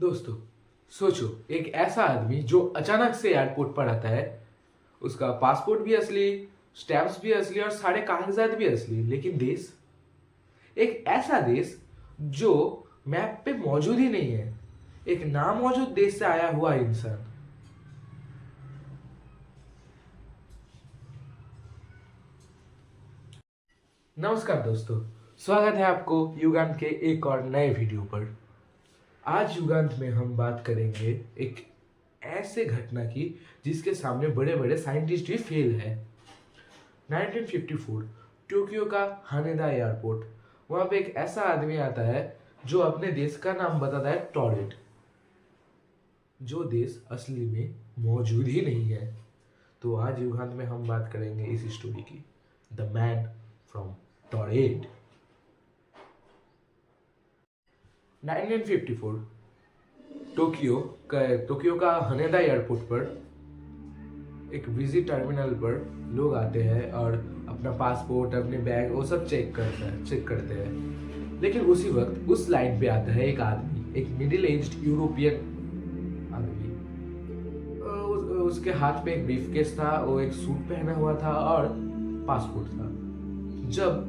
दोस्तों, सोचो एक ऐसा आदमी जो अचानक से एयरपोर्ट पर आता है। उसका पासपोर्ट भी असली, स्टैम्प्स भी असली और सारे कागजात भी असली, लेकिन देश, एक ऐसा देश जो मैप पे मौजूद ही नहीं है, एक नामौजूद देश से आया हुआ इंसान। नमस्कार दोस्तों, स्वागत है आपको युगांत के एक और नए वीडियो पर। आज युगांत में हम बात करेंगे एक ऐसे घटना की जिसके सामने बड़े बड़े साइंटिस्ट भी फेल है। 1954 टोक्यो का हानेदा एयरपोर्ट, वहाँ पे एक ऐसा आदमी आता है जो अपने देश का नाम बताता है टॉरेट, जो देश असली में मौजूद ही नहीं है। तो आज युगांत में हम बात करेंगे इस स्टोरी की, the man from torrid. 1954 Tokyo का हनेदा एयरपोर्ट पर एक विजिट टर्मिनल पर लोग आते हैं और अपना पासपोर्ट, अपने बैग वो सब चेक करते हैं। लेकिन उसी वक्त उस लाइन पे आता है एक आदमी, एक मिडिल एज्ड यूरोपियन आदमी। उसके हाथ में एक ब्रीफकेस था, वो एक सूट पहना हुआ था और पासपोर्ट था। जब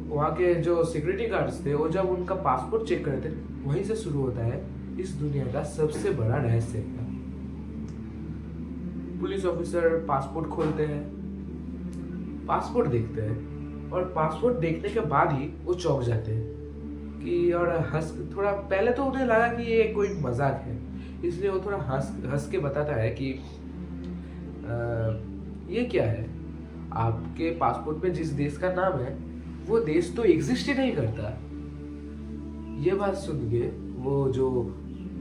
वहाँ के जो सिक्योरिटी गार्ड्स थे, वो जब उनका पासपोर्ट चेक करते, वहीं से शुरू होता है इस दुनिया का सबसे बड़ा रहस्य का। पुलिस ऑफिसर पासपोर्ट खोलते हैं, पासपोर्ट देखते हैं और पासपोर्ट देखने के बाद ही वो चौंक जाते हैं कि, और हंस, थोड़ा पहले तो उन्हें लगा कि ये कोई मजाक है, इसलिए वो थोड़ा हंस के बताता है कि ये क्या है, आपके पासपोर्ट पे जिस देश का नाम है वो देश तो एग्जिस्ट ही नहीं करता। ये बात सुन के वो जो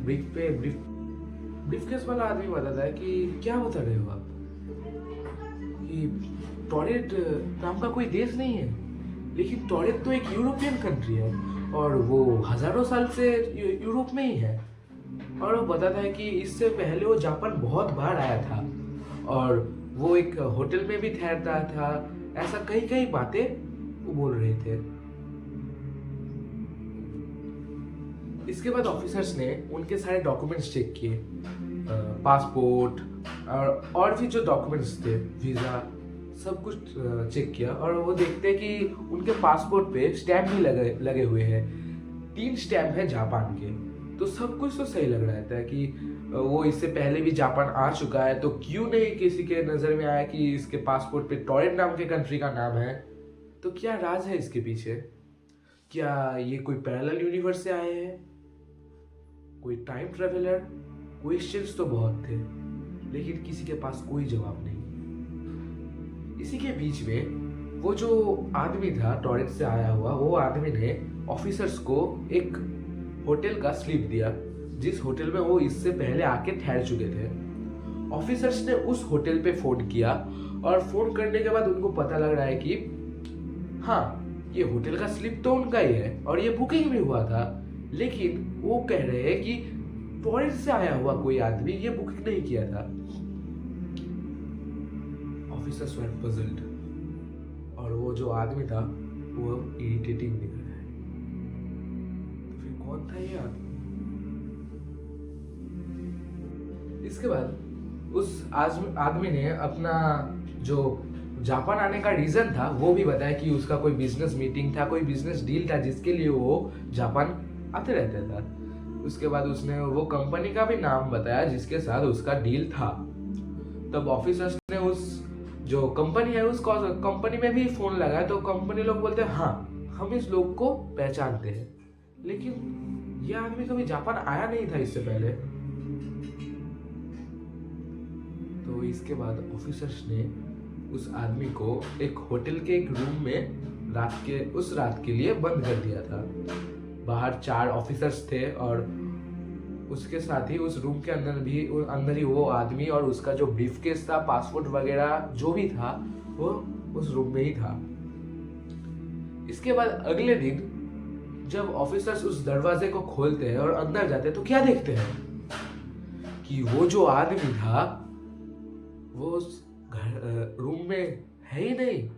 ब्रीफकेस वाला आदमी बताता है कि क्या बता रहे हो आप, कि टॉरेट नाम का कोई देश नहीं है, लेकिन टॉरेट तो एक यूरोपियन कंट्री है और वो हजारों साल से यूरोप में ही है। और वो बताता है कि इससे पहले वो जापान बहुत बार आया था और वो एक होटल में भी ठहरता था। ऐसा कई कई बातें वो बोल रहे थे। इसके बाद ऑफिसर्स ने उनके सारे डॉक्यूमेंट्स चेक किए, पासपोर्ट और भी जो डॉक्यूमेंट्स थे, वीजा, सब कुछ चेक किया। और वो देखते कि उनके पासपोर्ट पे स्टैम्प भी लगे हुए हैं, 3 स्टैम्प है जापान के। तो सब कुछ तो सही लग रहा था कि वो इससे पहले भी जापान आ चुका है, तो क्यों नहीं किसी के नजर में आया कि इसके पासपोर्ट पे टॉरेट नाम के कंट्री का नाम है। तो क्या राज है इसके पीछे? क्या ये कोई पैरेलल यूनिवर्स से आए हैं, कोई टाइम ट्रेवलर? क्वेश्चंस तो बहुत थे, लेकिन किसी के पास कोई जवाब नहीं। इसी के बीच में वो जो आदमी था टॉरेट से आया हुआ, वो आदमी ने ऑफिसर्स को एक होटल का स्लिप दिया, जिस होटल में वो इससे पहले आके ठहर चुके थे। ऑफिसर्स ने उस होटल पे फोन किया और फोन करने के बाद उनको पता लग रहा है कि हाँ, ये होटल का स्लिप तो उनका ही है और ये बुकिंग भी हुआ था, लेकिन वो कह रहे हैं कि टॉरेट से आया हुआ कोई आदमी ये बुकिंग नहीं किया था। ऑफिसर्स वर पजल्ड और वो जो आदमी था वो इरिटेटिंग दिख रहा है। तो फिर कौन था ये आदमी? इसके बाद उस आदमी ने अपना जो जापान आने का रीजन था वो भी बताया कि उसका कोई बिजनेस मीटिंग था, कोई बिजनेस डील था, जिसके लिए वो जापान आते रहता था। उसके बाद उसने वो कंपनी का भी नाम बताया जिसके साथ उसका डील था। तब ऑफिसर्स ने उस जो कंपनी है उस कंपनी में भी फोन लगाया, तो कंपनी लोग बोलते हैं हाँ, हम इस लोग को पहचानते हैं, लेकिन ये आदमी कभी जापान आया नहीं था इससे पहले। तो इसके बाद ऑफिसर्स ने उस आदमी को एक होटल के एक रूम में उस रात के लिए बंद कर दिया था। बाहर 4 ऑफिसर्स थे और उसके साथ ही उस रूम के अंदर ही वो आदमी और उसका जो ब्रीफकेस था, पासपोर्ट वगैरह जो भी था, वो उस रूम में ही था। इसके बाद अगले दिन जब ऑफिसर्स उस दरवाजे को खोलते हैं और अंदर जाते हैं, तो क्या देखते हैं कि वो जो आदमी था वो उस रूम में है ही नहीं।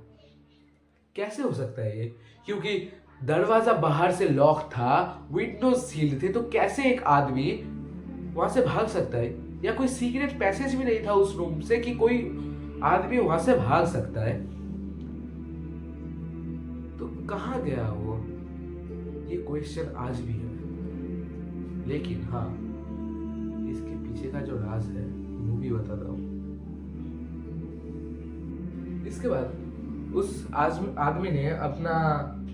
कैसे हो सकता है ये? क्योंकि दरवाजा बाहर से लॉक था, विंडोज सील्ड थे, तो कैसे एक आदमी वहां से भाग सकता है? या कोई सीक्रेट पैसेज भी नहीं था उस रूम से कि कोई आदमी वहां से भाग सकता है? तो कहां गया वो? ये क्वेश्चन आज भी है। लेकिन हाँ, इसके पीछे का जो राज है वो भी बताता हूँ। इसके बाद उस आदमी ने अपना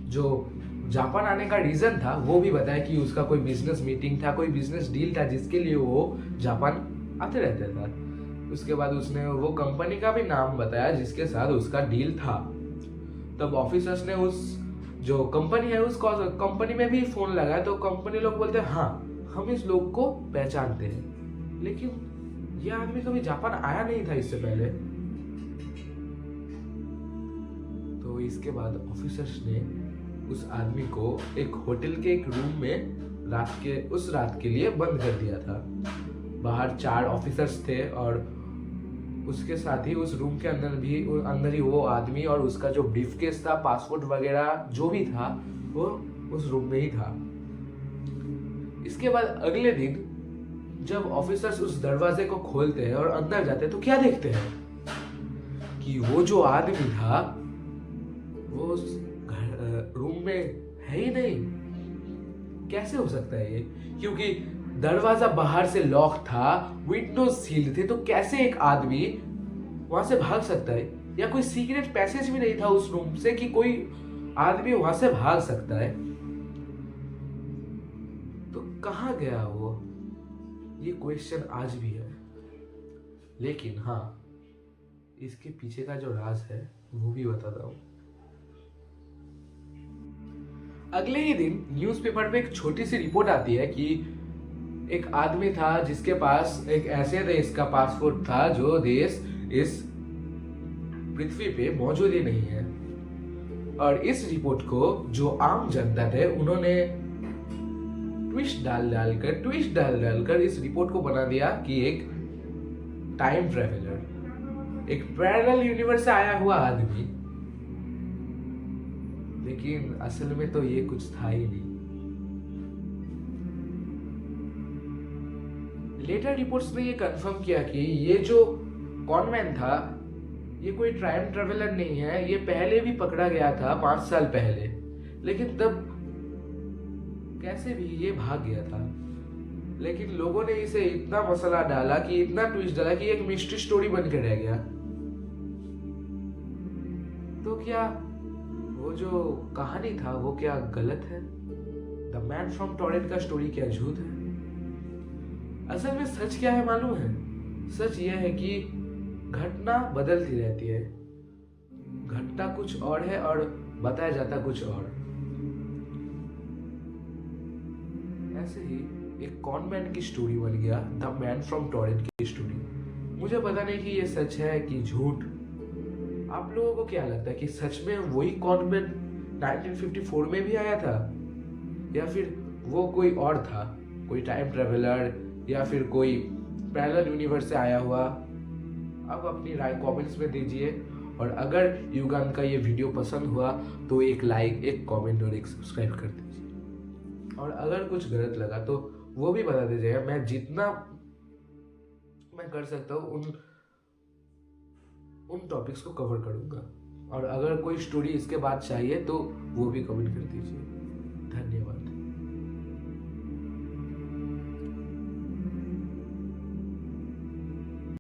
जो जापान आने का रीजन था वो भी बताया कि उसका कोई बिजनेस मीटिंग था, कोई बिजनेस डील था जिसके लिए वो जापान आते रहते था। उसके बाद उसने वो कंपनी का भी नाम बताया जिसके साथ उसका डील था। तब ऑफिसर्स ने उस जो कंपनी है उस कंपनी में भी फोन लगाया, तो कंपनी लोग बोलते हैं हाँ हम इस लोग को पहचानते हैं, लेकिन यह आदमी कभी जापान आया नहीं था इससे पहले। तो इसके बाद ऑफिसर्स ने उस आदमी को एक होटल के एक रूम में रात के लिए बंद कर दिया था। बाहर 4 ऑफिसर्स थे और उसके साथ ही उस रूम के अंदर ही वो आदमी और उसका जो ब्रीफकेस था, पासपोर्ट वगैरह जो भी था वो उस रूम में ही था। इसके बाद अगले दिन जब ऑफिसर्स उस दरवाजे को खोलते हैं और अंदर जाते हैं तो क्या देखते हैं कि वो जो आदमी था वो उस रूम में है ही नहीं। कैसे हो सकता है ये? क्योंकि दरवाजा बाहर से लॉक था, विंडोज सील्ड थे, तो कैसे एक आदमी वहां से भाग सकता है? या कोई सीक्रेट पैसेज भी नहीं था उस रूम से कि कोई आदमी वहां से भाग सकता है? तो कहां गया वो? ये क्वेश्चन आज भी है। लेकिन हाँ, इसके पीछे का जो राज है वो भी बताता हूं। अगले ही दिन न्यूज़पेपर पे एक छोटी सी रिपोर्ट आती है कि एक आदमी था जिसके पास एक ऐसे देश का पासपोर्ट था जो देश इस पृथ्वी पे मौजूद ही नहीं है। और इस रिपोर्ट को जो आम जनता थे उन्होंने ट्विस्ट डाल डालकर इस रिपोर्ट को बना दिया कि एक टाइम ट्रेवलर, एक पैरेलल यूनिवर्स से आया हुआ आदमी। लेकिन असल में तो ये कुछ था ही नहीं। लेटर रिपोर्ट्स ने ये कंफर्म किया कि ये जो कॉनमैन था ये कोई टाइम ट्रेवलर नहीं है, ये पहले भी पकड़ा गया था 5 साल पहले, लेकिन तब कैसे भी ये भाग गया था। लेकिन लोगों ने इसे इतना मसाला डाला कि इतना ट्विस्ट डाला कि एक मिस्ट्री स्टोरी बन के रह गया। तो क्या वो जो कहानी था वो क्या गलत है? द मैन फ्रॉम टॉरेंट का स्टोरी क्या झूठ है? असल में सच क्या है मालूम है? सच यह है कि घटना बदलती रहती है। घटना कुछ और है और बताया जाता कुछ और। ऐसे ही एक कॉनमैन की स्टोरी बन गया द मैन फ्रॉम टॉरेंट की स्टोरी। मुझे पता नहीं कि ये सच है कि झूठ। आप लोगों को क्या लगता है कि सच में वही कॉनमैन 1954 में भी आया था, या फिर वो कोई और था, कोई टाइम ट्रेवलर या फिर कोई पैरेलल यूनिवर्स से आया हुआ? आप अपनी राय कमेंट्स में दीजिए। और अगर युगान का ये वीडियो पसंद हुआ तो एक लाइक, एक कमेंट और एक सब्सक्राइब कर दीजिए। और अगर कुछ गलत लगा तो वो भी बता दीजिएगा। मैं जितना मैं कर सकता हूँ उन टॉपिक्स को कवर करूँगा। और अगर कोई स्टोरी इसके बाद चाहिए तो वो भी कमेंट कर दीजिए। धन्यवाद।